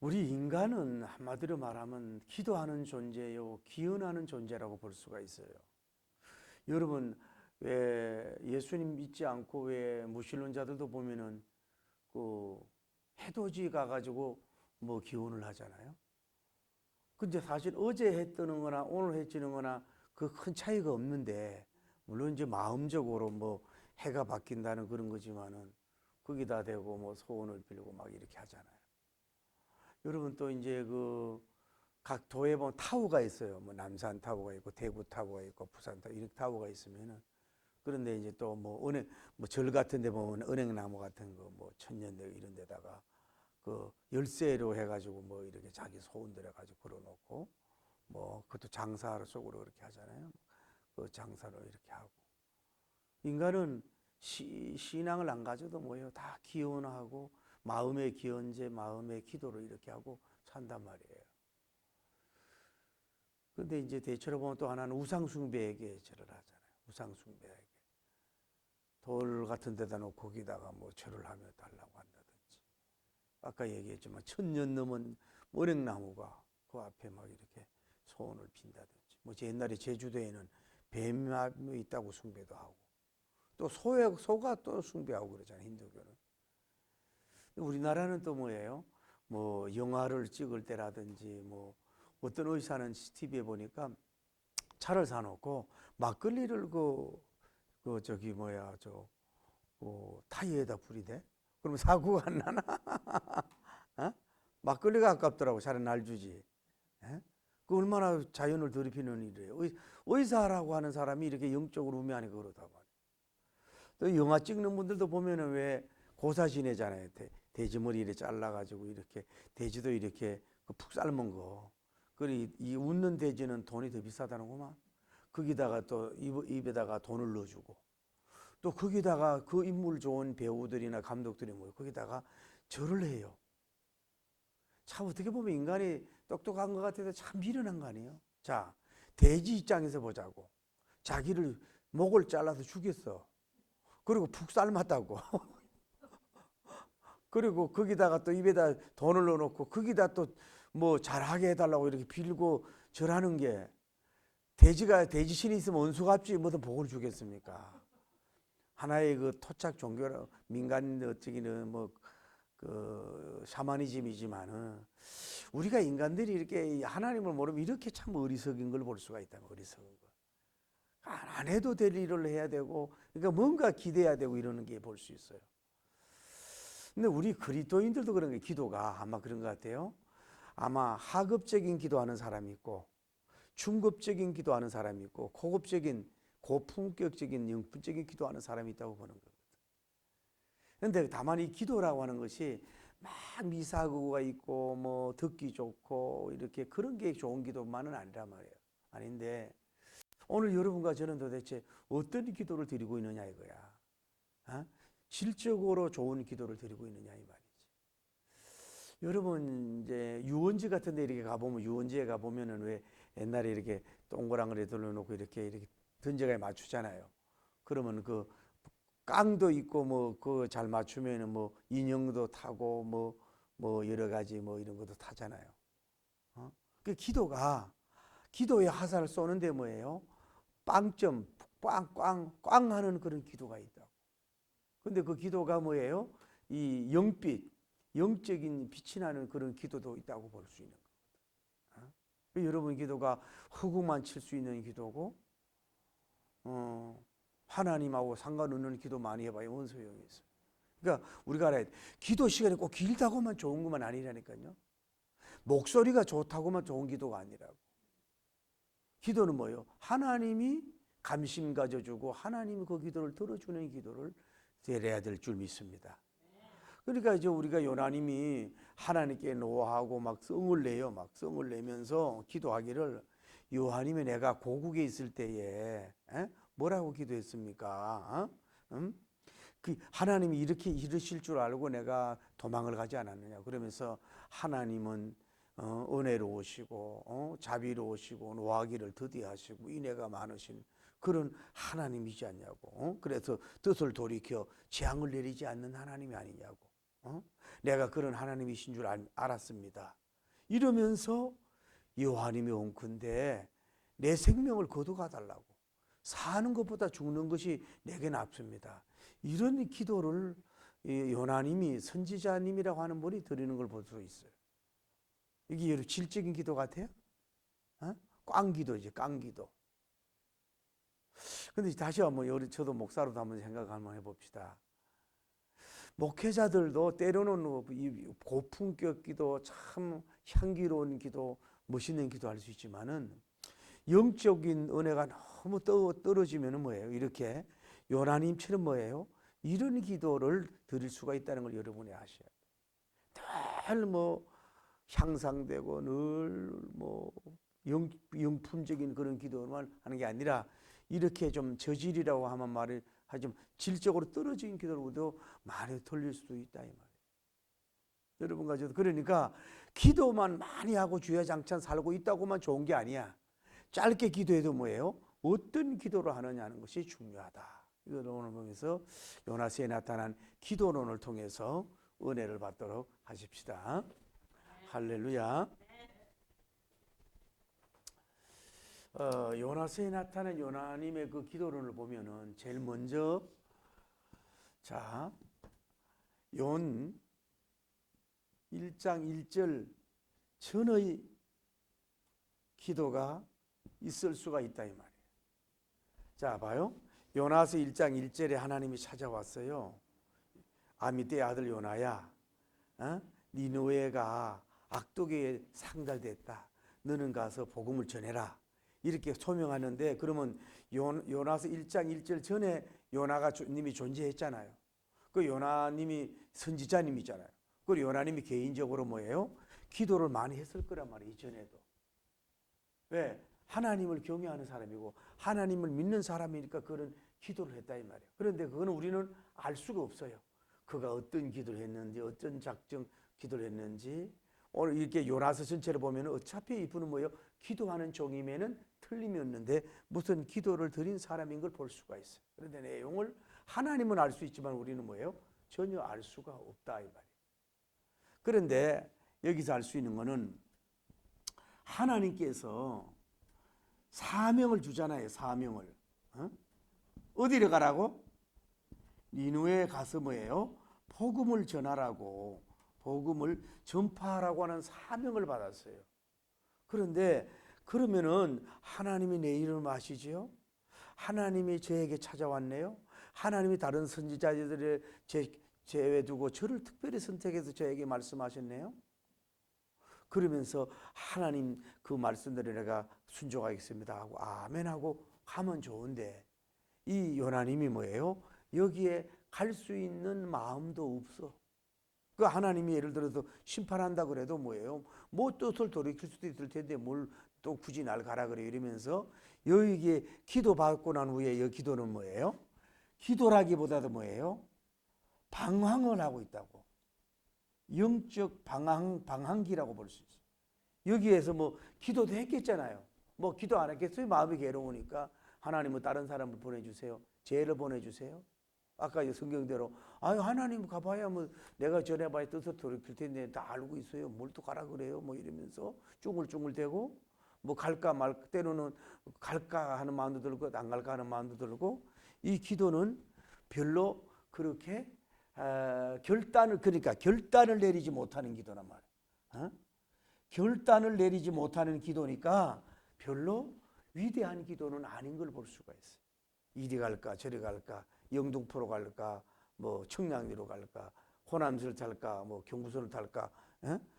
우리 인간은 한마디로 말하면 기도하는 존재요, 기원하는 존재라고 볼 수가 있어요. 여러분, 왜 예수님 믿지 않고 왜 무신론자들도 보면은 그 해돋이 가가지고 뭐 기원을 하잖아요. 근데 사실 어제 해 뜨는 거나 오늘 해 지는 거나 그 큰 차이가 없는데, 물론 이제 마음적으로 뭐 해가 바뀐다는 그런 거지만은 거기다 대고 뭐 소원을 빌고 막 이렇게 하잖아요. 여러분 또 이제 그 각 도에 보면 타워가 있어요. 뭐 남산 타워가 있고 대구 타워가 있고 부산 타워 이렇게 타워가 있으면은, 그런데 이제 또 뭐 은행 뭐 절 같은 데 보면 은행나무 같은 거 뭐 천년대 이런 데다가 그 열쇠로 해가지고 뭐 이렇게 자기 소원들 해가지고 걸어놓고 뭐 그것도 장사 속으로 그렇게 하잖아요. 그 장사로 이렇게 하고, 인간은 신앙을 안 가져도 뭐예요, 다 기원하고 마음의 기원제 마음의 기도를 이렇게 하고 산단 말이에요. 근데 이제 대체로 보면 또 하나는 우상숭배에게 절을 하잖아요. 우상숭배에게 돌 같은 데다 놓고 거기다가 뭐 절을 하며 달라고 한다든지, 아까 얘기했지만 천년 넘은 머랭나무가 그 앞에 막 이렇게 소원을 빈다든지, 뭐 옛날에 제주도에는 뱀이 있다고 숭배도 하고, 또 소가 또 숭배하고 그러잖아요, 힌두교는. 우리나라는 또 뭐예요? 뭐 영화를 찍을 때라든지 뭐 어떤 의사는 TV에 보니까 차를 사놓고 막걸리를 그 저기 뭐야 타이어에다 뿌리대. 그러면 사고가 안 나나? 어? 막걸리가 아깝더라고. 차라리 날 주지. 예? 그 얼마나 자연을 더럽히는 일이에요. 의사라고 하는 사람이 이렇게 영적으로 우매하니까 그러다 말이에요. 또 영화 찍는 분들도 보면은 왜 고사 지내잖아요. 돼지머리 이렇게 잘라가지고 이렇게 돼지도 이렇게 푹 삶은 거. 그리고 이 웃는 돼지는 돈이 더 비싸다는구만. 거기다가 또 입에다가 돈을 넣어주고, 또 거기다가 그 인물 좋은 배우들이나 감독들이 뭐예요? 거기다가 절을 해요. 참 어떻게 보면 인간이 똑똑한 것 같아도 참 미련한 거 아니에요? 자, 돼지 입장에서 보자고. 자기를 목을 잘라서 죽였어. 그리고 푹 삶았다고. 그리고 거기다가 또 입에다 돈을 넣어놓고 거기다 또 뭐 잘하게 해달라고 이렇게 빌고 절하는 게, 돼지 신이 있으면 원수갑지 뭐든 복을 주겠습니까? 하나의 그 토착 종교라 민간 어쩌기는 뭐 그 샤머니즘이지만은, 우리가 인간들이 이렇게 하나님을 모르면 이렇게 참 어리석인 걸 볼 수가 있다는, 어리석은 거. 안 해도 될 일을 해야 되고, 그러니까 뭔가 기대야 되고 이러는 게 볼 수 있어요. 근데 우리 그리스도인들도 그런 게, 기도가 아마 그런 것 같아요. 아마 하급적인 기도하는 사람이 있고, 중급적인 기도하는 사람이 있고, 고급적인 고품격적인 영품적인 기도하는 사람이 있다고 보는 거예요. 그런데 다만 이 기도라고 하는 것이 막 미사구가 있고 뭐 듣기 좋고 이렇게 그런 게 좋은 기도만은 아니란 말이에요. 아닌데 오늘 여러분과 저는 도대체 어떤 기도를 드리고 있느냐 이거야. 어? 질적으로 좋은 기도를 드리고 있느냐 이 말이지. 여러분 이제 유원지 같은 데 이렇게 가보면, 유원지에 가보면은 왜 옛날에 이렇게 동그랑을 돌려놓고 이렇게 던져가 맞추잖아요. 그러면 그 깡도 있고 뭐 그 잘 맞추면은 뭐 인형도 타고 뭐 여러 가지 뭐 이런 것도 타잖아요. 어? 그 기도의 화살을 쏘는데 뭐예요? 빵점 꽝꽝꽝 하는 그런 기도가 있다고. 근데 그 기도가 뭐예요? 이 영빛, 영적인 빛이 나는 그런 기도도 있다고 볼 수 있는 거예요. 어? 여러분 기도가 흑우만 칠 수 있는 기도고, 하나님하고 상관없는 기도 많이 해봐요. 뭔 소용이 있어요? 그러니까 우리가 알아야 돼. 기도 시간이 꼭 길다고만 좋은 것만 아니라니까요. 목소리가 좋다고만 좋은 기도가 아니라고. 기도는 뭐예요? 하나님이 감심 가져주고 하나님이 그 기도를 들어주는 기도를 드려야 될 줄 믿습니다. 그러니까 이제 우리가 요나님이 하나님께 노하고 막 성을 내요. 막 성을 내면서 기도하기를, 요한님이 내가 고국에 있을 때에 뭐라고 기도했습니까? 그 하나님이 이렇게 이르실 줄 알고 내가 도망을 가지 않았느냐. 그러면서 하나님은 은혜로우시고 자비로우시고 노하기를 더디하시고 인애가 많으신 그런 하나님이지 않냐고. 그래서 뜻을 돌이켜 재앙을 내리지 않는 하나님이 아니냐고. 내가 그런 하나님이신 줄 알았습니다. 이러면서 여호와님이 온컨대 내 생명을 거두가 달라고, 사는 것보다 죽는 것이 내게 납습니다. 이런 기도를 요나님이, 선지자님이라고 하는 분이 드리는 걸 볼 수 있어요. 이게 여러분 질적인 기도 같아요? 꽝기도이지, 깡기도. 근데 다시 한번 저도 목사로도 한번 생각 한번 해봅시다. 목회자들도 때로는 고품격 기도, 참 향기로운 기도, 멋있는 기도 할 수 있지만은 영적인 은혜가 너무 떨어지면은 뭐예요? 이렇게 요나님처럼 뭐예요? 이런 기도를 드릴 수가 있다는 걸 여러분이 아셔야 돼요. 늘 뭐 향상되고 늘 뭐 영품적인 그런 기도만 하는 게 아니라 이렇게 좀 저질이라고 하면 말을 하지만 질적으로 떨어진 기도로도 많이 돌릴 수도 있다 이 말이에요. 여러분과 저도 그러니까 기도만 많이 하고 주야장창 살고 있다고만 좋은 게 아니야. 짧게 기도해도 뭐예요? 어떤 기도를 하느냐는 것이 중요하다. 이걸 오늘 보면서 요나스에 나타난 기도론을 통해서 은혜를 받도록 하십시다. 할렐루야. 요나스에 나타난 요나님의 그 기도론을 보면은 제일 먼저 자, yon 1장 1절 전의 기도가 있을 수가 있다 이 말이에요. 자, 봐요. 요나서 1장 1절에 하나님이 찾아왔어요. 아미떼의 아들 요나야, 니느웨가 악독에 상달됐다. 너는 가서 복음을 전해라. 이렇게 소명하는데, 그러면 요나서 1장 1절 전에 요나가 님이 존재했잖아요. 그 요나님이 선지자님이잖아요. 그리고 요나님이 개인적으로 뭐예요? 기도를 많이 했을 거란 말이에요. 이전에도. 왜? 하나님을 경외하는 사람이고 하나님을 믿는 사람이니까 그런 기도를 했다 이 말이에요. 그런데 그거는 우리는 알 수가 없어요. 그가 어떤 기도를 했는지, 어떤 작정 기도를 했는지. 오늘 이렇게 요나서 전체를 보면 어차피 이분은 뭐예요? 기도하는 종이면은 틀림이 없는데 무슨 기도를 드린 사람인 걸 볼 수가 있어요. 그런데 내용을 하나님은 알 수 있지만 우리는 뭐예요? 전혀 알 수가 없다 이 말이에요. 그런데 여기서 알 수 있는 거는 하나님께서 사명을 주잖아요. 사명을. 어디를 가라고? 니느웨에 가서 뭐예요? 복음을 전하라고, 복음을 전파하라고 하는 사명을 받았어요. 그런데 그러면은 하나님이 내 이름을 아시지요? 하나님이 저에게 찾아왔네요. 하나님이 다른 선지자들을 제외 두고 저를 특별히 선택해서 저에게 말씀하셨네요. 그러면서 하나님 그 말씀대로 내가 순종하겠습니다 하고 아멘 하고 가면 좋은데, 이 요나님이 뭐예요? 여기에 갈 수 있는 마음도 없어. 그 하나님이 예를 들어서 심판한다 그래도 뭐예요? 뭐 뜻을 돌이킬 수도 있을 텐데 뭘 또 굳이 날 가라 그래. 이러면서 여기에 기도 받고 난 후에 이 기도는 뭐예요? 기도라기보다도 뭐예요? 방황을 하고 있다고. 영적 방황기라고 볼 수 있어요. 여기에서 뭐 기도도 했겠잖아요. 뭐 기도 안 했겠어요? 마음이 괴로우니까 하나님은 다른 사람을 보내주세요. 죄를 보내주세요. 아까 성경대로 하나님 가봐야 뭐 내가 전해봐야 뜻을 돌이킬 텐데 다 알고 있어요. 뭘 또 가라 그래요? 뭐 이러면서 쭈글쭈글대고 뭐 갈까 말까, 때로는 갈까 하는 마음도 들고 안 갈까 하는 마음도 들고, 이 기도는 별로 그렇게 결단을 내리지 못하는 기도란 말이에요. 결단을 내리지 못하는 기도니까 별로 위대한 기도는 아닌 걸 볼 수가 있어요. 이리 갈까 저리 갈까, 영등포로 갈까, 뭐 청량리로 갈까, 호남선을 탈까, 뭐 경부선을 탈까,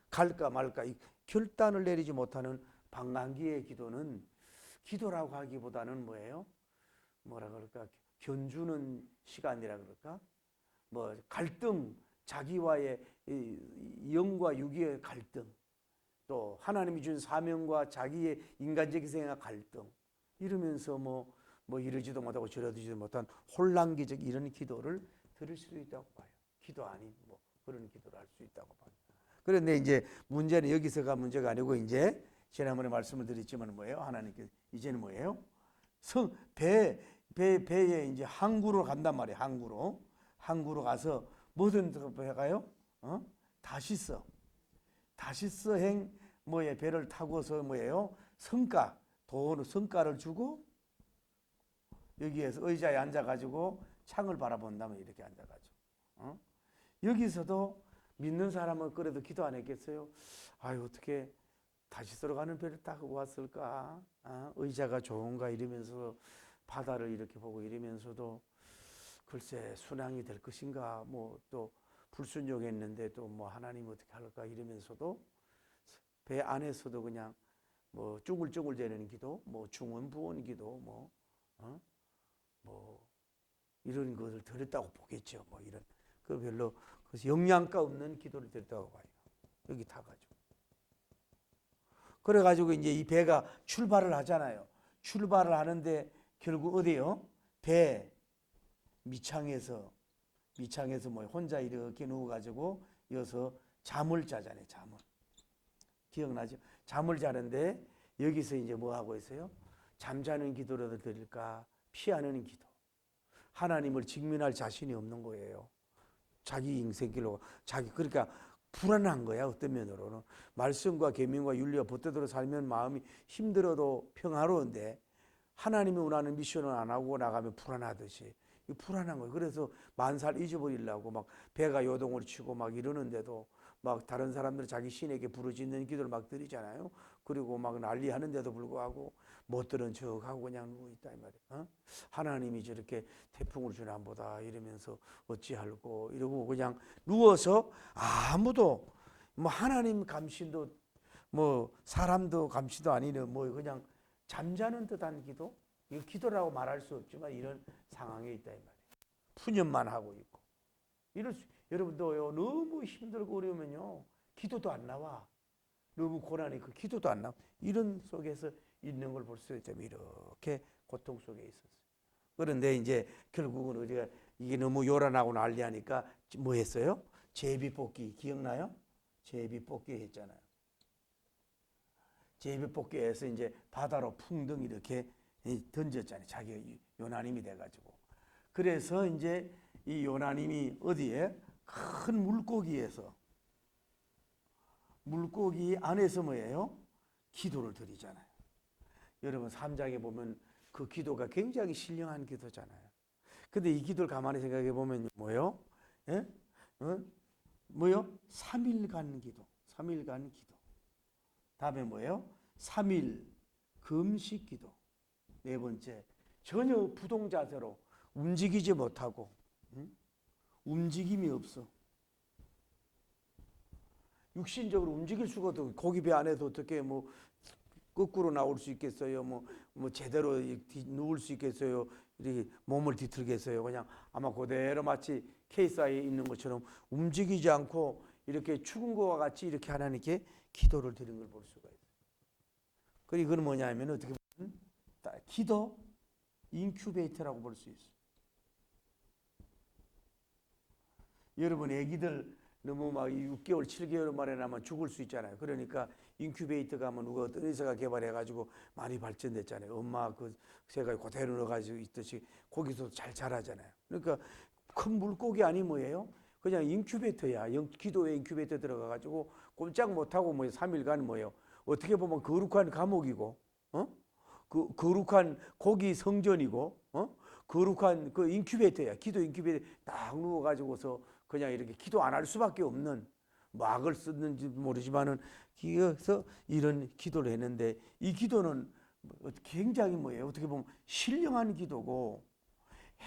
갈까 말까, 이 결단을 내리지 못하는 방황기의 기도는 기도라고 하기보다는 뭐예요? 뭐라 그럴까? 견주는 시간이라 그럴까? 뭐 갈등, 자기와의 영과 육의 갈등, 또 하나님이 준 사명과 자기의 인간적인 생각 갈등, 이러면서 뭐 이러지도 못하고 저러지도 못한 혼란기적 이런 기도를 드릴 수도 있다고 봐요. 기도 아닌 뭐 그런 기도를 할 수 있다고 봐요. 그런데 이제 문제는 여기서가 문제가 아니고, 이제 지난번에 말씀을 드렸지만 뭐예요? 하나님께 이제는 뭐예요? 배에 이제 항구로 간단 말이에요. 항구로 가서 무슨 배 가요? 다시스행 뭐에 배를 타고서 뭐예요? 성가를 주고 여기에서 의자에 앉아가지고 창을 바라본다면 이렇게 앉아가지고 여기서도 믿는 사람은 그래도 기도 안 했겠어요? 아유 어떻게 다시스로 가는 배를 타고 왔을까? 의자가 좋은가 이러면서 바다를 이렇게 보고 이러면서도 글쎄 순항이 될 것인가 뭐 또 불순종했는데 또 뭐 하나님 어떻게 할까 이러면서도 배 안에서도 그냥 뭐 쭈글쭈글대는 기도, 뭐 중언부언 기도, 뭐 이런 것을 드렸다고 보겠죠. 뭐 이런 그 별로 그래서 영양가 없는 기도를 드렸다고 봐요. 여기 타가지고 그래가지고 이제 이 배가 출발을 하잖아요. 출발을 하는데 결국 어디요? 배 밑창에서 뭐 혼자 이렇게 누워가지고 여기서 잠을 자잖아요. 잠을. 기억나죠? 잠을 자는데 여기서 이제 뭐 하고 있어요? 잠자는 기도를 드릴까? 피하는 기도. 하나님을 직면할 자신이 없는 거예요. 자기 인생길로 그러니까 불안한 거야. 어떤 면으로는 말씀과 계명과 윤리와 법대로 살면 마음이 힘들어도 평화로운데 하나님이 원하는 미션을 안 하고 나가면 불안하듯이 불안한 거예요. 그래서 만살 잊어버리려고 막 배가 요동을 치고 막 이러는데도 막 다른 사람들은 자기 신에게 부르짖는 기도를 막 드리잖아요. 그리고 막 난리하는데도 불구하고 못 들은 척하고 그냥 누워 있다 이 말이에요. 하나님이 저렇게 태풍을 주나보다 이러면서 어찌할꼬 이러고 그냥 누워서 아무도 뭐 하나님 감시도 뭐 사람도 감시도 아니는 뭐 그냥 잠자는 듯한 기도. 이거 기도라고 말할 수 없지만 이런 상황에 있다 이 말이에요. 푸념만 하고 있고. 여러분도요 너무 힘들고 어려우면요 기도도 안 나와. 너무 고난이 그 기도도 안 나와. 이런 속에서 있는 걸 볼 수 있다면 이렇게 고통 속에 있었어요. 그런데 이제 결국은 우리가 이게 너무 요란하고 난리하니까 뭐 했어요? 제비뽑기 기억나요? 제비뽑기 했잖아요. 제비뽑기에서 이제 바다로 풍덩 이렇게 던졌잖아요. 자기 요나님이 돼가지고. 그래서 이제 이 요나님이 어디에? 큰 물고기 안에서 뭐예요? 기도를 드리잖아요. 여러분 3장에 보면 그 기도가 굉장히 신령한 기도잖아요. 근데 이 기도를 가만히 생각해 보면 뭐요? 예? 뭐요? 3일간 기도. 3일간 기도. 다음에 뭐예요? 3일 금식 기도. 네 번째, 전혀 부동 자세로 움직이지 못하고 움직임이 없어. 육신적으로 움직일 수가 없어. 고기 배 안에서 어떻게 뭐 거꾸로 나올 수 있겠어요? 뭐 제대로 누울 수 있겠어요? 이렇게 몸을 뒤틀겠어요? 그냥 아마 그대로 마치 케이스에 있는 것처럼 움직이지 않고 이렇게 죽은 것과 같이 이렇게 하나님께 기도를 드리는 걸 볼 수가 있어요. 그리고 이건 뭐냐 하면 어떻게 보면 기도 인큐베이터라고 볼 수 있어요. 여러분 애기들 너무 막 6개월, 7개월 만에 나면 죽을 수 있잖아요. 그러니까 인큐베이터가 하면 누가 어떤 의사가 개발해가지고 많이 발전됐잖아요. 엄마 그 새가 그대로 넣어가지고 있듯이 거기서 잘 자라잖아요. 그러니까 큰 물고기 아니 뭐예요? 그냥 인큐베이터야. 기도의 인큐베이터 들어가가지고 꼼짝 못하고 뭐 3일간 뭐예요? 어떻게 보면 거룩한 감옥이고, 그 거룩한 고기 성전이고, 거룩한 그 인큐베이터야. 기도 인큐베이터 딱 누워가지고서 그냥 이렇게 기도 안 할 수밖에 없는 뭐 악을 썼는지 모르지만은 그래서 이런 기도를 했는데 이 기도는 굉장히 뭐예요? 어떻게 보면 신령한 기도고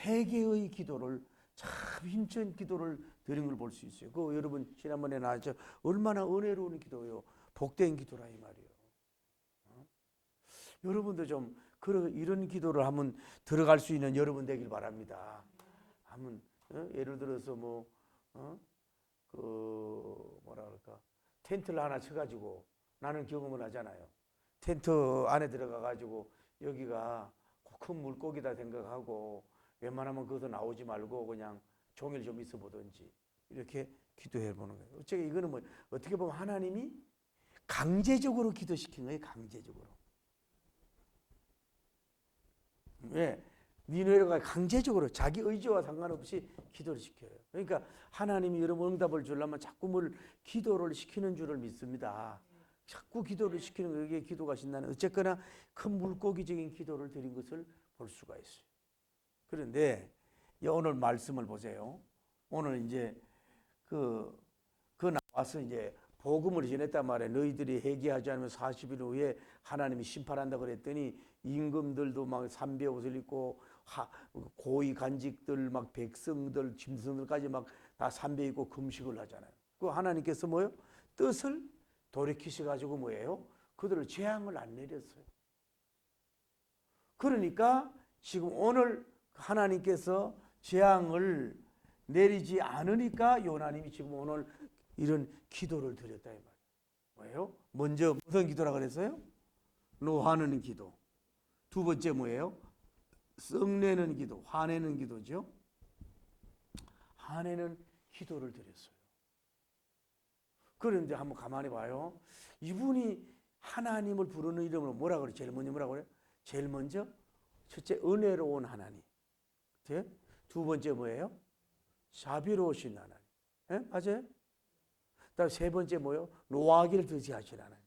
회개의 기도를 참 힘찬 기도를 드린 걸 볼 수 있어요. 그 여러분 지난번에 나왔죠. 얼마나 은혜로운 기도요. 복된 기도라 이 말이에요. 여러분도 좀 이런 기도를 한번 들어갈 수 있는 여러분 되길 바랍니다. 한번 예를 들어서 뭐라 그럴까 텐트를 하나 쳐가지고 나는 경험을 하잖아요. 텐트 안에 들어가가지고 여기가 큰 물고기다 생각하고 웬만하면 거기서 나오지 말고 그냥 종일 좀 있어 보든지 이렇게 기도해 보는 거예요. 어떻게 이거는 뭐 어떻게 보면 하나님이 강제적으로 기도시킨 거예요. 강제적으로. 왜? 니느웨가 강제적으로 자기 의지와 상관없이 기도를 시켜요. 그러니까 하나님이 여러분 응답을 주려면 자꾸 뭘 기도를 시키는 줄을 믿습니다. 자꾸 기도를 시키는 그게 기도가 신나는, 어쨌거나 큰 물고기적인 기도를 드린 것을 볼 수가 있어요. 그런데 오늘 말씀을 보세요. 오늘 이제 그 나와서 이제 복음을 전했단 말이에요. 너희들이 회개하지 않으면 40일 후에 하나님이 심판한다 그랬더니 임금들도 막 삼배 옷을 입고 고위 간직들 막 백성들 짐승들까지 막 다 삼배 입고 금식을 하잖아요. 그 하나님께서 뭐요? 뜻을 돌이키셔 가지고 뭐예요? 그들을 재앙을 안 내렸어요. 그러니까 지금 오늘 하나님께서 재앙을 내리지 않으니까 요나님이 지금 오늘 이런 기도를 드렸다 이 말이에요. 뭐예요? 먼저 무슨 기도라 그랬어요? 노하는 기도. 두 번째 뭐예요? 썩내는 기도, 화내는 기도죠. 화내는 기도를 드렸어요. 그런데 한번 가만히 봐요. 이분이 하나님을 부르는 이름으로 뭐라 그래요? 제일 먼저 뭐라 그래요? 제일 먼저 첫째 은혜로운 하나님. 두 번째 뭐예요? 자비로우신 하나님. 네? 맞아요? 그다음 세 번째 뭐예요? 노하기를 더디하신 하나님.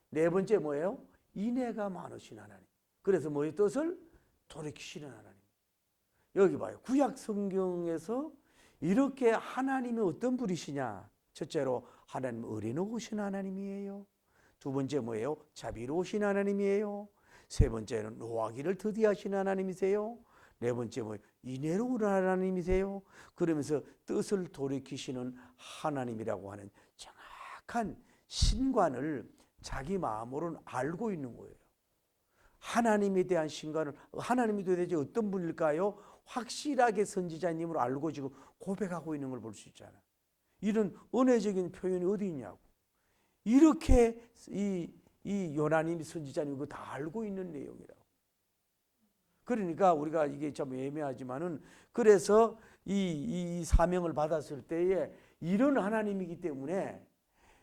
네 번째 뭐예요? 인애가 많으신 하나님. 그래서 뭐의 뜻을 돌이키시는 하나님. 여기 봐요. 구약 성경에서 이렇게 하나님이 어떤 분이시냐? 첫째로 하나님 의리노우신 하나님이에요. 두 번째 뭐예요? 자비로우신 하나님이에요. 세 번째는 노하기를 더디하신 하나님이세요. 네 번째 뭐예요? 인애로운 하나님이세요. 그러면서 뜻을 돌이키시는 하나님이라고 하는 정확한 신관을 자기 마음으로는 알고 있는 거예요. 하나님에 대한 신관을, 하나님이 도대체 어떤 분일까요? 확실하게 선지자님으로 알고 지금 고백하고 있는 걸 볼 수 있잖아요. 이런 은혜적인 표현이 어디 있냐고. 이렇게 이 요나님이 선지자님 그거 다 알고 있는 내용이라고. 그러니까 우리가 이게 좀 애매하지만은 그래서 이 사명을 받았을 때에 이런 하나님이기 때문에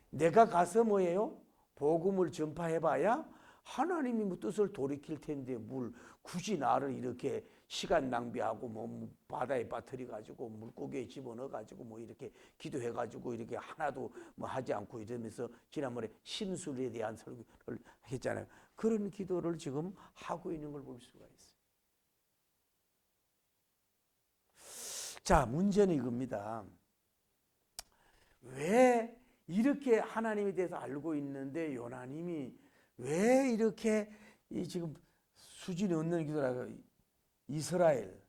내가 가서 뭐예요? 복음을 전파해봐야 하나님이 뭐 뜻을 돌이킬 텐데 뭘 굳이 나를 이렇게 시간 낭비하고 뭐 바다에 빠뜨려 가지고 물고기에 집어넣어 가지고 뭐 이렇게 기도해 가지고 이렇게 하나도 뭐 하지 않고 이러면서 지난번에 심술에 대한 설교를 했잖아요. 그런 기도를 지금 하고 있는 걸 볼 수가 있어요. 자, 문제는 이겁니다. 왜 이렇게 하나님에 대해서 알고 있는데 요나님이 왜 이렇게 지금 수준이 없는 기도라고. 이스라엘,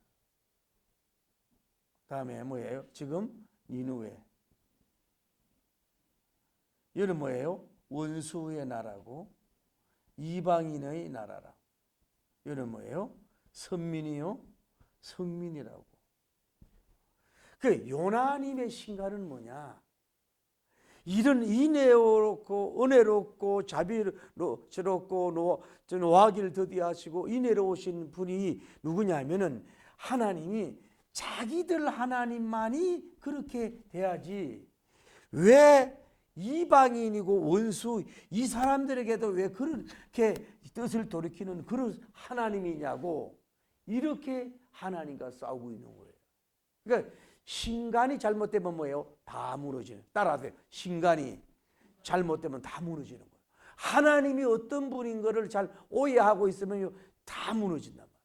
다음에 뭐예요? 지금 니느웨. 이는 뭐예요? 원수의 나라고 이방인의 나라라. 이는 뭐예요? 선민이요, 성민이라고. 그 요나님의 신가는 뭐냐? 이런 인애롭고 은혜롭고 자비롭고 노하기를 더디하시고 인애로우신 분이 누구냐면은 하나님이 자기들 하나님만이 그렇게 돼야지 왜 이방인이고 원수 이 사람들에게도 왜 그렇게 뜻을 돌이키는 그런 하나님이냐고 이렇게 하나님과 싸우고 있는 거예요. 그러니까 신간이 잘못되면 뭐예요? 다 무너지는. 따라하세요. 신간이 잘못되면 다 무너지는 거예요. 하나님이 어떤 분인 것을 잘 오해하고 있으면 다 무너진단 말이에요.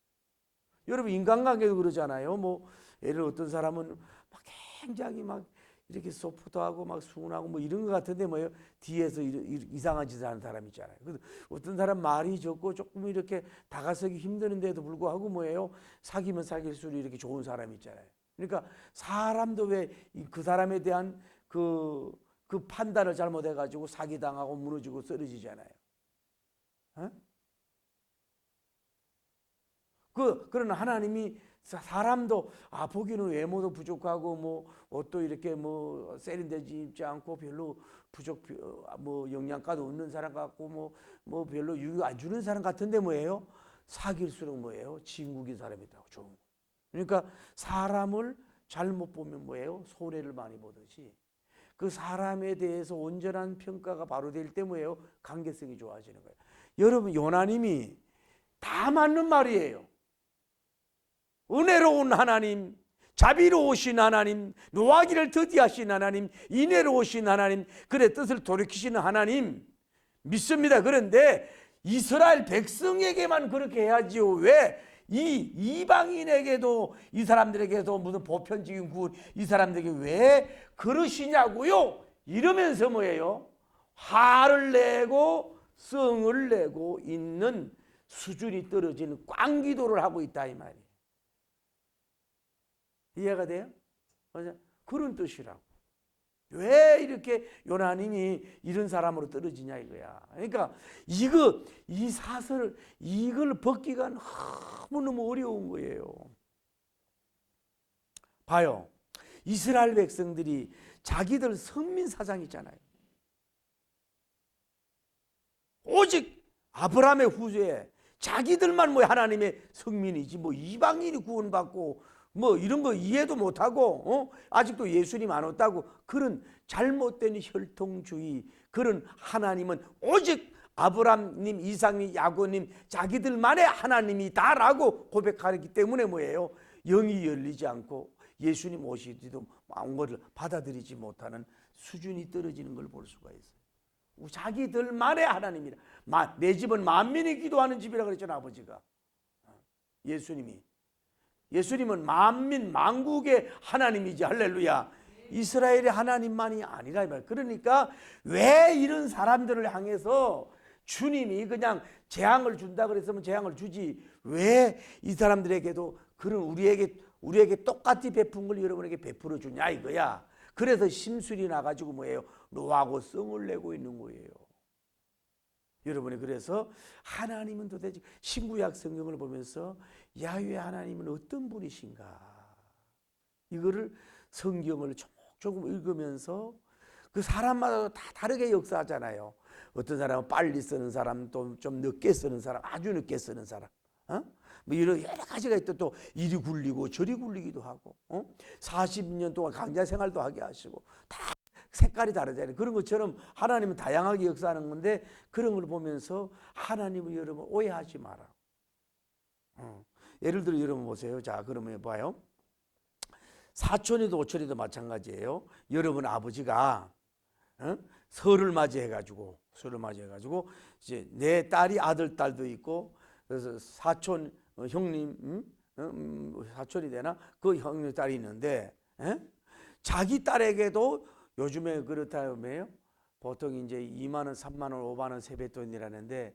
여러분 인간관계도 그러잖아요. 뭐 예를 어떤 사람은 막 굉장히 막 이렇게 소프트하고 막 순하고 뭐 이런 것 같은데 뭐예요? 뒤에서 이상한 짓을 하는 사람 있잖아요. 어떤 사람 말이 적고 조금 이렇게 다가서기 힘드는데도 불구하고 뭐예요? 사귀면 사귈수록 이렇게 좋은 사람이 있잖아요. 그러니까 사람도 왜 그 사람에 대한 그 판단을 잘못해가지고 사기당하고 무너지고 쓰러지잖아요. 어? 그러나 하나님이 사람도 보기는 외모도 부족하고 뭐 옷도 이렇게 뭐 세련되지 입지 않고 별로 뭐 영양가도 없는 사람 같고 뭐 별로 유익 안 주는 사람 같은데 뭐예요? 사귈수록 뭐예요? 진국인 사람이라고 좋은 거. 그러니까 사람을 잘못 보면 뭐예요? 손해를 많이 보듯이 그 사람에 대해서 온전한 평가가 바로 될 때 뭐예요? 관계성이 좋아지는 거예요. 여러분 요나님이 다 맞는 말이에요. 은혜로운 하나님, 자비로우신 하나님, 노하기를 더디하신 하나님, 인애로우신 하나님, 그래 뜻을 돌이키시는 하나님 믿습니다. 그런데 이스라엘 백성에게만 그렇게 해야지요. 왜? 이 이방인에게도, 이 사람들에게도 무슨 보편적인 구원, 이 사람들에게 왜 그러시냐고요? 이러면서 뭐예요? 화를 내고 성을 내고 있는 수준이 떨어지는 꽝기도를 하고 있다 이 말이에요. 이해가 돼요? 그런 뜻이라고. 왜 이렇게 요나님이 이런 사람으로 떨어지냐 이거야. 그러니까 이 사설을 이걸 벗기가 너무너무 어려운 거예요. 봐요. 이스라엘 백성들이 자기들 선민 사상 있잖아요. 오직 아브라함의 후손에 자기들만 뭐 하나님의 성민이지 뭐 이방인이 구원받고 뭐 이런 거 이해도 못하고 아직도 예수님 안 왔다고 그런 잘못된 혈통주의, 그런 하나님은 오직 아브라함님, 이삭님, 야곱님 자기들만의 하나님이다라고 고백하기 때문에 뭐예요? 영이 열리지 않고 예수님 오시기도 온 것을 받아들이지 못하는 수준이 떨어지는 걸 볼 수가 있어요. 자기들만의 하나님이라. 내 집은 만민이 기도하는 집이라 그랬잖아요. 아버지가. 예수님은 만민 만국의 하나님이지. 할렐루야. 이스라엘의 하나님만이 아니라 이 말. 그러니까 왜 이런 사람들을 향해서 주님이 그냥 재앙을 준다 그랬으면 재앙을 주지, 왜 이 사람들에게도 그런 우리에게 똑같이 베푼 걸 여러분에게 베풀어 주냐 이거야. 그래서 심술이 나가지고 뭐예요? 노하고 성을 내고 있는 거예요. 여러분이 그래서 하나님은 도대체 신구약 성경을 보면서 야훼 하나님은 어떤 분이신가, 이거를 성경을 조금 읽으면서 그 사람마다 다 다르게 역사하잖아요. 어떤 사람은 빨리 쓰는 사람, 또 좀 늦게 쓰는 사람, 아주 늦게 쓰는 사람, 뭐 이런 여러 가지가 있다. 또 이리 굴리고 저리 굴리기도 하고, 40년 동안 강자 생활도 하게 하시고, 다 색깔이 다르잖아요. 그런 것처럼 하나님은 다양하게 역사하는 건데, 그런 걸 보면서 하나님을 여러분 오해하지 마라. 예를 들어 여러분 보세요. 자, 그러면 봐요. 사촌이도 오촌이도 마찬가지예요. 여러분 아버지가 설을 맞이해가지고 이제 내 딸이 아들 딸도 있고, 그래서 사촌 형님 사촌이 되나 그 형님 딸이 있는데, 자기 딸에게도 요즘에 그렇다며요. 보통 이제 2만 원, 3만 원, 5만 원 세뱃돈이라는데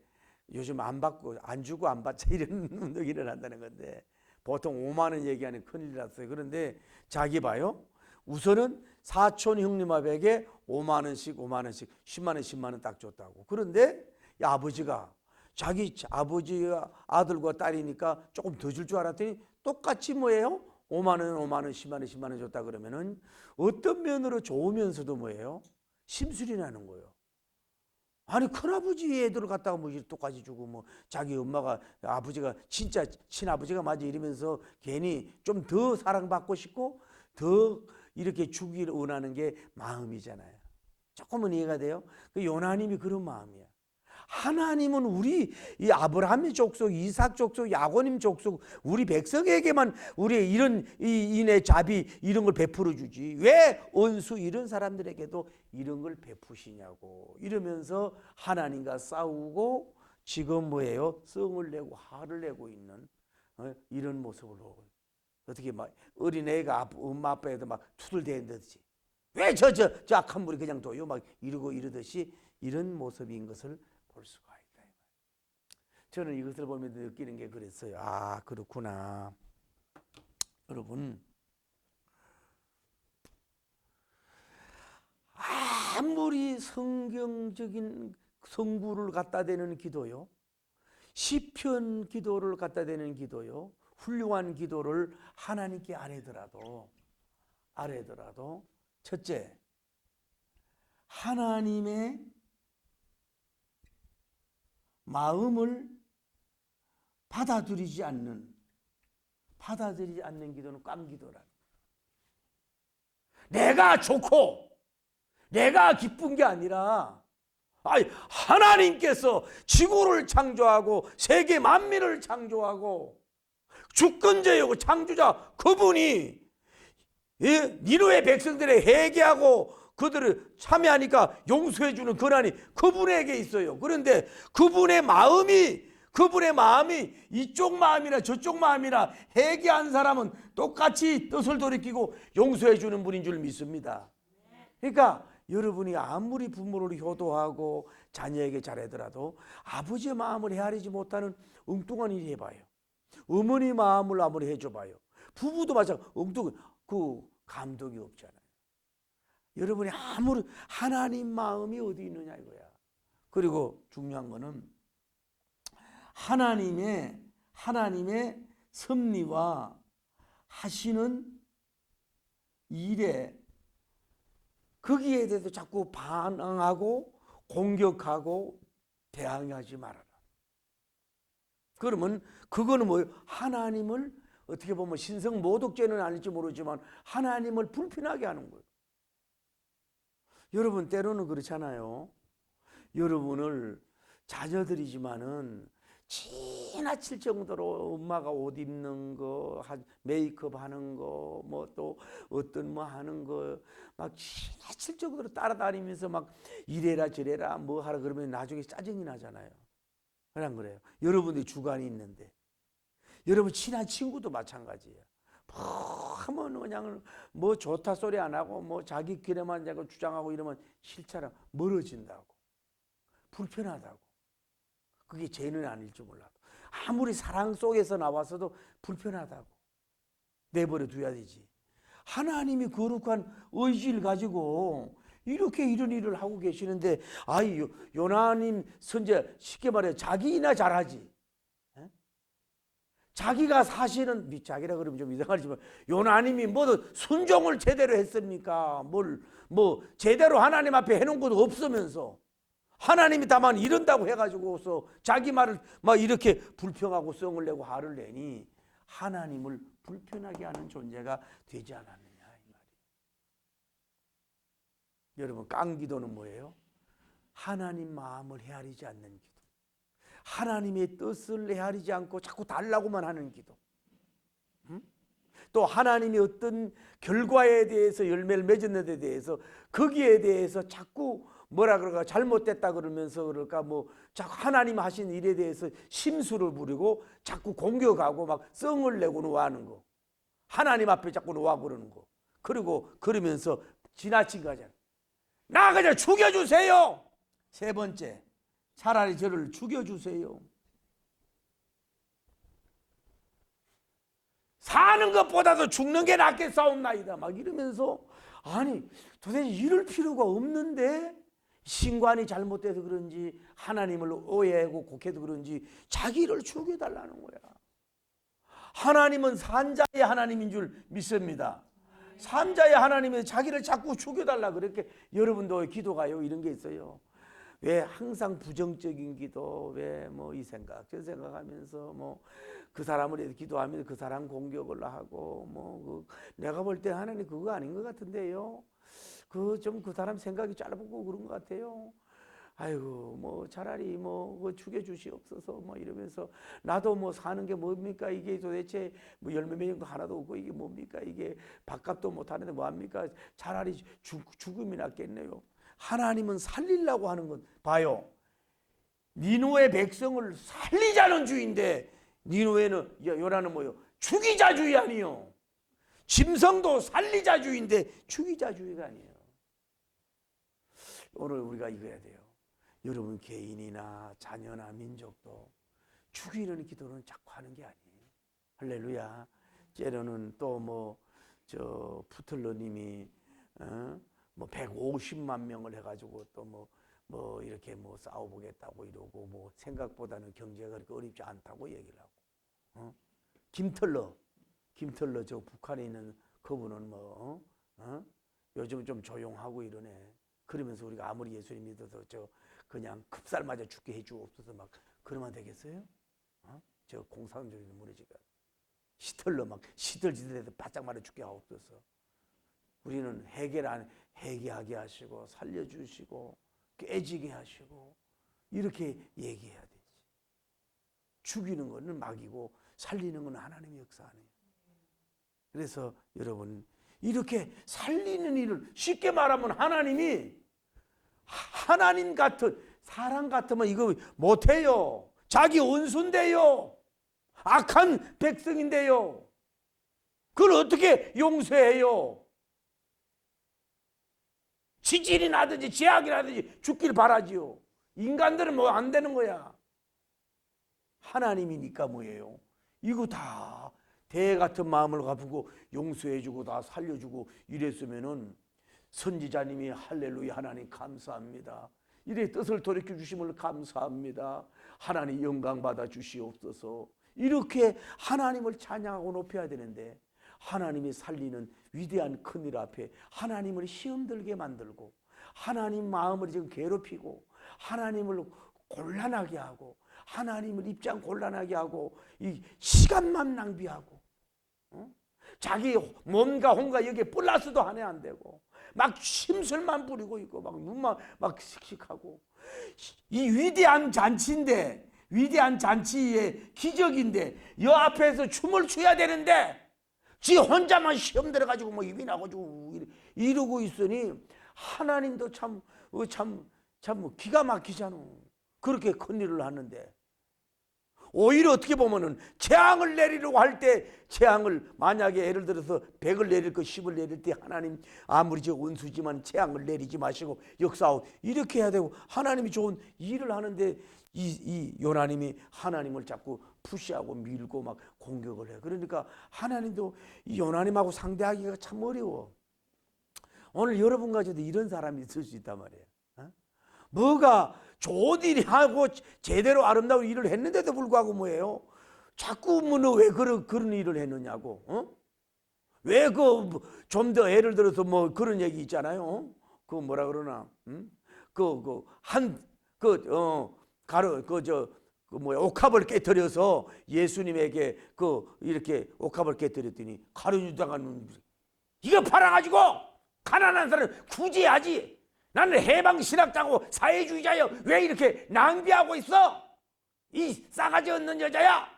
요즘 안 받고 안 주고 안 받자 이런 운동이 일어난다는 건데, 보통 5만 원 얘기하는 큰일 났어요. 그런데 자기 봐요. 우선은 사촌 형님에게 5만 원씩 10만 원 10만 원 딱 줬다고. 그런데 아버지가 자기 아버지가 아들과 딸이니까 조금 더 줄 줄 알았더니 똑같이 뭐예요? 5만 원 10만 원 10만 원 줬다 그러면은 어떤 면으로 좋으면서도 뭐예요? 심술이 나는 거예요. 아니 큰아버지 애들을 갖다가 뭐 똑같이 주고, 뭐 자기 엄마가 아버지가 진짜 친아버지가 맞아 이러면서 괜히 좀 더 사랑받고 싶고 더 이렇게 주기를 원하는 게 마음이잖아요. 조금은 이해가 돼요? 그 요나님이 그런 마음이야. 하나님은 우리 이 아브라함의 족속, 이삭 족속, 야곱님 족속, 우리 백성에게만 우리의 이런 인애, 자비 이런 걸 베풀어 주지, 왜 원수 이런 사람들에게도 이런 걸 베푸시냐고 이러면서 하나님과 싸우고 지금 뭐예요? 성을 내고 화를 내고 있는 이런 모습으로, 어떻게 막 어린애가 엄마 아빠에도 막 투덜대듯이 왜 저 악한 물이 그냥 둬요? 막 이러고 이러듯이 이런 모습인 것을 볼 수가 있다. 저는 이것을 보면서 느끼는 게 그랬어요. 아, 그렇구나. 여러분, 아무리 성경적인 성구를 갖다 대는 기도요, 시편 기도를 갖다 대는 기도요, 훌륭한 기도를 하나님께 아뢰더라도 첫째, 하나님의 마음을 받아들이지 않는 기도는 꽝기도라. 내가 좋고 내가 기쁜 게 아니라, 하나님께서 지구를 창조하고 세계 만민을 창조하고 주권자이고 창조자 그분이 니느웨 백성들의 회개하고 그들을 참여하니까 용서해주는 권한이 그분에게 있어요. 그런데 그분의 마음이 이쪽 마음이나 저쪽 마음이나 회개한 사람은 똑같이 뜻을 돌이키고 용서해주는 분인 줄 믿습니다. 그러니까 여러분이 아무리 부모를 효도하고 자녀에게 잘하더라도 아버지의 마음을 헤아리지 못하는 엉뚱한 일이 해봐요. 어머니 마음을 아무리 해줘봐요. 부부도 마찬가지로 엉뚱한 그 감동이 없잖아요. 여러분이 아무리 하나님 마음이 어디 있느냐 이거야. 그리고 중요한 거는 하나님의 섭리와 하시는 일에 거기에 대해서 자꾸 반항하고 공격하고 대항하지 말아라. 그러면 그거는 뭐예요? 하나님을 어떻게 보면 신성 모독죄는 아닐지 모르지만 하나님을 불편하게 하는 거예요. 여러분 때로는 그렇잖아요. 여러분을 자녀들이지만은 지나칠 정도로 엄마가 옷 입는 거, 메이크업 하는 거, 뭐 또 어떤 뭐 하는 거 막 지나칠 정도로 따라다니면서 막 이래라 저래라 뭐 하라 그러면 나중에 짜증이 나잖아요. 그냥 그래요. 여러분들이 주관이 있는데 여러분 친한 친구도 마찬가지예요. 뭐 하면 그냥 뭐 좋다 소리 안 하고 뭐 자기 길에만 자꾸 주장하고 이러면 싫잖아. 멀어진다고, 불편하다고. 그게 죄는 아닐지 몰라도 아무리 사랑 속에서 나와서도 불편하다고 내버려 둬야 되지. 하나님이 거룩한 의지를 가지고 이렇게 이런 일을 하고 계시는데 아이 요나님 선제 쉽게 말해 자기나 잘하지. 자기가 사실은 자기라 그러면 좀 이상하지만 요나님이 뭐든 순종을 제대로 했습니까? 뭐 제대로 하나님 앞에 해놓은 것도 없으면서 하나님이 다만 이런다고 해가지고서 자기 말을 막 이렇게 불평하고 성을 내고 화를 내니 하나님을 불편하게 하는 존재가 되지 않았느냐 이 말이에요. 여러분 깡기도는 뭐예요? 하나님 마음을 헤아리지 않는 기도. 하나님의 뜻을 헤아리지 않고 자꾸 달라고만 하는 기도. 또 하나님이 어떤 결과에 대해서 열매를 맺은 데 대해서 거기에 대해서 자꾸 뭐라 그럴까 잘못됐다 그러면서 그럴까 뭐 자꾸 하나님 하신 일에 대해서 심술을 부리고 자꾸 공격하고 막 성을 내고 노하는 거. 하나님 앞에 자꾸 노하고 그러는 거. 그리고 그러면서 지나친 거잖아요. 나 그냥 죽여주세요. 세 번째, 차라리 저를 죽여주세요. 사는 것보다도 죽는 게 낫겠사옵나이다. 막 이러면서 아니 도대체 이럴 필요가 없는데 신관이 잘못돼서 그런지 하나님을 오해하고 곡해도 그런지 자기를 죽여달라는 거야. 하나님은 산자의 하나님인 줄 믿습니다. 산자의 하나님은 자기를 자꾸 죽여달라 그렇게 여러분도 기도가요 이런 게 있어요. 왜 항상 부정적인 기도, 왜 뭐 이 생각 저 생각하면서 뭐 그 사람을 위해서 기도하면서 그 사람 공격을 하고 뭐 내가 볼 때 하나님 그거 아닌 것 같은데요. 그 사람 생각이 짧고 그런 것 같아요. 아이고 뭐 차라리 뭐 죽여주시옵소서 뭐 이러면서 나도 뭐 사는 게 뭡니까 이게 도대체 뭐 열매 맺은 거 하나도 없고 이게 뭡니까 이게 밥값도 못 하는데 뭐합니까 차라리 죽음이 낫겠네요. 하나님은 살리려고 하는 건 봐요. 니느웨 백성을 살리자는 주인데 니느웨는 요나는 뭐요? 죽이자주의 아니요. 짐승도 살리자주의인데 죽이자주의가 아니에요. 오늘 우리가 이거 해야 돼요. 여러분 개인이나 자녀나 민족도 죽이려는 기도는 자꾸 하는 게 아니에요. 할렐루야. 때로는 또 푸틀러님이 뭐 150만 명을 해가지고 또 뭐 이렇게 뭐 싸워보겠다고 이러고 뭐 생각보다는 경제가 그렇게 어렵지 않다고 얘기를 하고 김털러 저 북한에 있는 그분은 요즘 좀 조용하고 이러네. 그러면서 우리가 아무리 예수님 믿어도 저 그냥 급살 맞아 죽게 해주옵소서 막 그러면 되겠어요? 저 공산주의 무너지가 시털러 막 시들지들해서 바짝 말아 죽게 하옵소서. 우리는 회개하게 하시고 살려주시고 깨지게 하시고 이렇게 얘기해야 되지. 죽이는 것은 마귀고 살리는 건 하나님의 역사 아니에요. 그래서 여러분 이렇게 살리는 일을 쉽게 말하면 하나님 같은 사람 같으면 이거 못해요. 자기 원수인데요. 악한 백성인데요. 그걸 어떻게 용서해요? 지진이 나든지 재앙이 나든지 죽길 바라지요. 인간들은 뭐 안 되는 거야. 하나님이니까 뭐예요? 이거 다 대 같은 마음을 가지고 용서해주고 다 살려주고 이랬으면은 선지자님이 할렐루야 하나님 감사합니다. 이래 뜻을 돌이켜 주심을 감사합니다. 하나님 영광 받아 주시옵소서. 이렇게 하나님을 찬양하고 높여야 되는데 하나님이 살리는 위대한 큰일 앞에 하나님을 시험들게 만들고 하나님 마음을 지금 괴롭히고 하나님을 곤란하게 하고 하나님을 입장 곤란하게 하고 이 시간만 낭비하고 자기 몸과 혼과 여기에 플러스도 하나 안 되고 막 심술만 부리고 있고 막 눈만 막 씩씩하고 이 위대한 잔치인데 위대한 잔치의 기적인데 여 앞에서 춤을 춰야 되는데 지 혼자만 시험 들어가지고 뭐 입이 나가지고 이러고 있으니 하나님도 참 기가 막히잖아. 그렇게 큰일을 하는데 오히려 어떻게 보면은 재앙을 내리려고 할 때 재앙을 만약에 예를 들어서 100을 내릴 거 10을 내릴 때 하나님 아무리 저 원수지만 재앙을 내리지 마시고 역사하고 이렇게 해야 되고 하나님이 좋은 일을 하는데 이 요나님이 하나님을 자꾸 푸시하고 밀고 막 공격을 해. 그러니까 하나님도 이 요나님하고 상대하기가 참 어려워. 오늘 여러분 가지도 이런 사람이 있을 수 있단 말이에요. 뭐가 좋은 일이 하고 제대로 아름다운 일을 했는데도 불구하고 뭐예요? 자꾸 너 왜 그런 일을 했느냐고. 왜 좀 더 예를 들어서 뭐 그런 얘기 있잖아요. 그 뭐라 그러나? 옥합을 깨뜨려서 예수님에게 이렇게 옥합을 깨뜨렸더니 가룟유다가 이거 팔아가지고 가난한 사람 구제하지. 나는 해방신학자고 사회주의자여 왜 이렇게 낭비하고 있어? 이 싸가지 없는 여자야.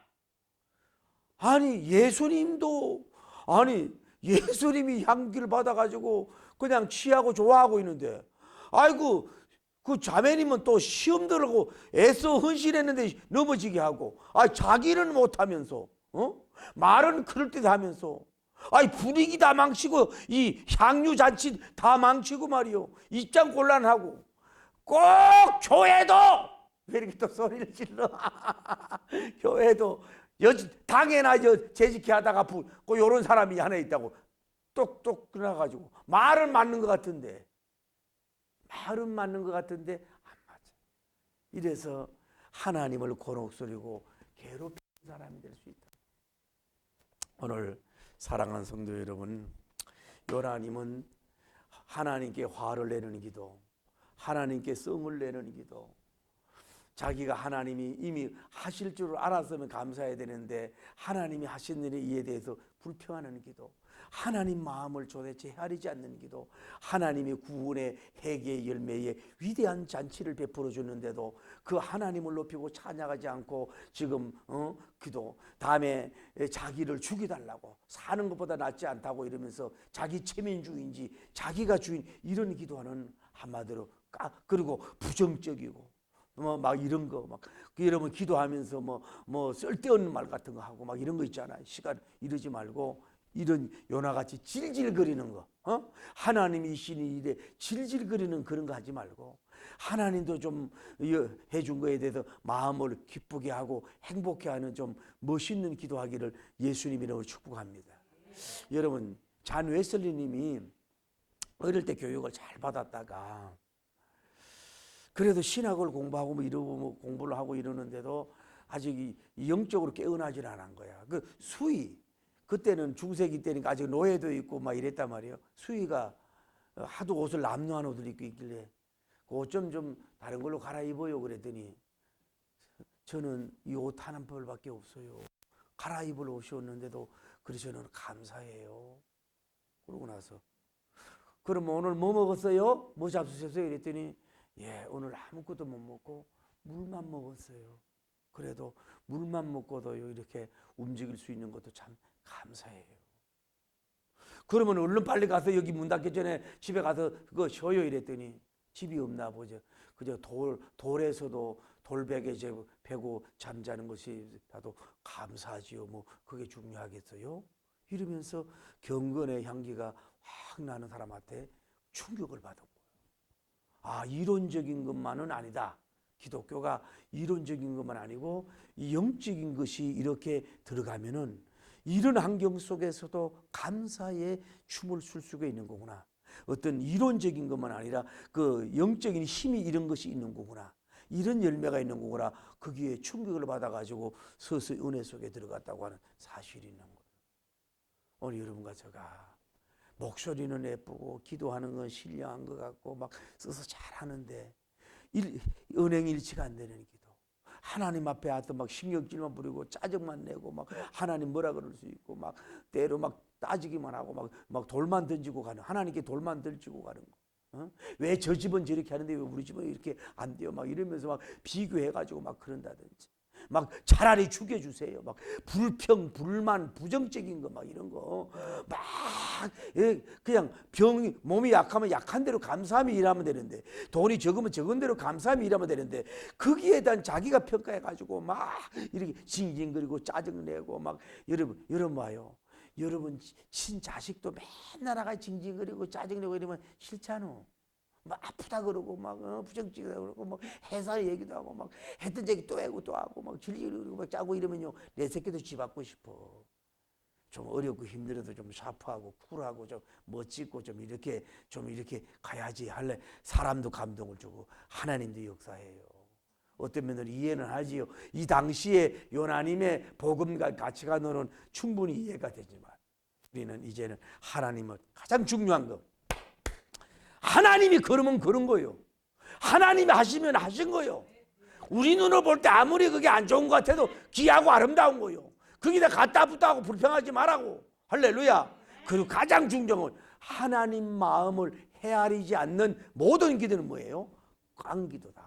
예수님이 향기를 받아가지고 그냥 취하고 좋아하고 있는데 아이고 그 자매님은 또 시험 들고 애써 헌신했는데 넘어지게 하고 자기는 못하면서 말은 그럴듯하면서 분위기 다 망치고 이 향유잔치 다 망치고 말이요 입장 곤란하고 꼭 교회도 왜 이렇게 또 소리를 질러 교회도 당연히 재직해 하다가 요런 사람이 하나 있다고 똑똑 끊어가지고 말은 맞는 것 같은데 안 맞아. 이래서 하나님을 곤혹스리고 괴롭히는 사람이 될 수 있다. 오늘 사랑하는 성도 여러분, 요나님은 하나님께 화를 내는 기도, 하나님께 성을 내는 기도, 자기가 하나님이 이미 하실 줄 알았으면 감사해야 되는데 하나님이 하신 일에 대해서 불평하는 기도, 하나님 마음을 도대체 헤아리지 않는 기도, 하나님이 구원의 회개의 열매에 위대한 잔치를 베풀어 주는데도 그 하나님을 높이고 찬양하지 않고 지금 기도, 다음에 자기를 죽여달라고 사는 것보다 낫지 않다고 이러면서 자기 체면주의인지 자기가 주인 이런 기도하는 한마디로 그리고 부정적이고 막 이런 거 막 이러면 기도하면서 뭐 쓸데없는 말 같은 거 하고 막 이런 거 있잖아요. 시간 이러지 말고 이런 요나같이 질질거리는 거, 하나님이시니 이래 질질거리는 그런 거 하지 말고 하나님도 좀 해준 거에 대해서 마음을 기쁘게 하고 행복해하는 좀 멋있는 기도하기를 예수님 이름으로 축복합니다. 여러분 잔 웨슬리님이 어릴 때 교육을 잘 받았다가 그래도 신학을 공부하고 이러고 공부를 하고 이러는데도 아직 영적으로 깨어나질 않은 거야. 그 수희 그때는 중세기 때니까 아직 노예도 있고 막 이랬단 말이에요. 수희가 하도 옷을 남루한 옷을 입고 있길래 그 옷 좀 다른 걸로 갈아입어요. 그랬더니 저는 이 옷 한 벌밖에 없어요. 갈아입을 옷이었는데도 그래서 저는 감사해요. 그러고 나서 그럼 오늘 뭐 먹었어요? 뭐 잡수셨어요? 이랬더니 예, 오늘 아무것도 못 먹고 물만 먹었어요. 그래도 물만 먹고도 이렇게 움직일 수 있는 것도 참 감사해요. 그러면 얼른 빨리 가서 여기 문 닫기 전에 집에 가서 그거 쉬어요 이랬더니 집이 없나 보죠. 그저 돌에서도 돌베개 베고 잠자는 것이 나도 감사하지요. 뭐 그게 중요하겠어요? 이러면서 경건의 향기가 확 나는 사람한테 충격을 받은 거예요. 아, 이론적인 것만은 아니다. 기독교가 이론적인 것만 아니고 영적인 것이 이렇게 들어가면은 이런 환경 속에서도 감사의 춤을 출 수가 있는 거구나. 어떤 이론적인 것만 아니라 그 영적인 힘이 이런 것이 있는 거구나. 이런 열매가 있는 거구나. 거기에 충격을 받아가지고 서서히 은혜 속에 들어갔다고 하는 사실이 있는 거예요. 오늘 여러분과 제가 목소리는 예쁘고 기도하는 건 신령한 것 같고 막 써서 잘하는데 은행일치가 안 되는 기도. 하나님 앞에 하여튼 막 신경질만 부리고 짜증만 내고 막 하나님 뭐라 그럴 수 있고 막 때로 막 따지기만 하고 막 돌만 던지고 가는, 하나님께 돌만 던지고 가는 거. 어? 왜 저 집은 저렇게 하는데 왜 우리 집은 이렇게 안 돼요? 막 이러면서 막 비교해가지고 막 그런다든지. 막 차라리 죽여주세요. 막 불평, 불만, 부정적인 거 막 이런 거 막 그냥 병이 몸이 약하면 약한 대로 감사함이 일하면 되는데, 돈이 적으면 적은 대로 감사함이 일하면 되는데, 거기에 대한 자기가 평가해 가지고 막 이렇게 징징거리고 짜증내고 막. 여러분 봐요. 여러분 친자식도 맨날 나가 징징거리고 짜증내고 이러면 싫잖아. 막 아프다 그러고 막 부정적이다 그러고 막 회사 얘기도 하고 막 했던 얘기 또 하고 막 질질거리고 막 짜고 이러면요, 내 새끼도 집 받고 싶어. 좀 어렵고 힘들어도 좀 샤프하고 쿨하고 좀 멋지고 좀 이렇게 가야지 할래. 사람도 감동을 주고 하나님도 역사해요. 어떤 면으로 이해는 하지요. 이 당시에 요나님의 복음과 가치관으로는 충분히 이해가 되지만 우리는 이제는 하나님은 가장 중요한 것, 하나님이 그러면 그런 거요. 하나님이 하시면 하신 거요. 우리 눈으로 볼 때 아무리 그게 안 좋은 것 같아도 귀하고 아름다운 거요. 거기다 갖다 붙다고 불평하지 말라고. 할렐루야. 그리고 가장 중요한 건 하나님 마음을 헤아리지 않는 모든 기도는 뭐예요? 깡기도다.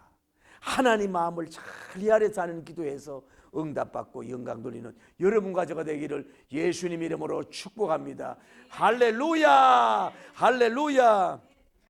하나님 마음을 잘 헤아려서 하는 기도에서 응답받고 영광 돌리는 여러분과 저가 되기를 예수님 이름으로 축복합니다. 할렐루야. 할렐루야.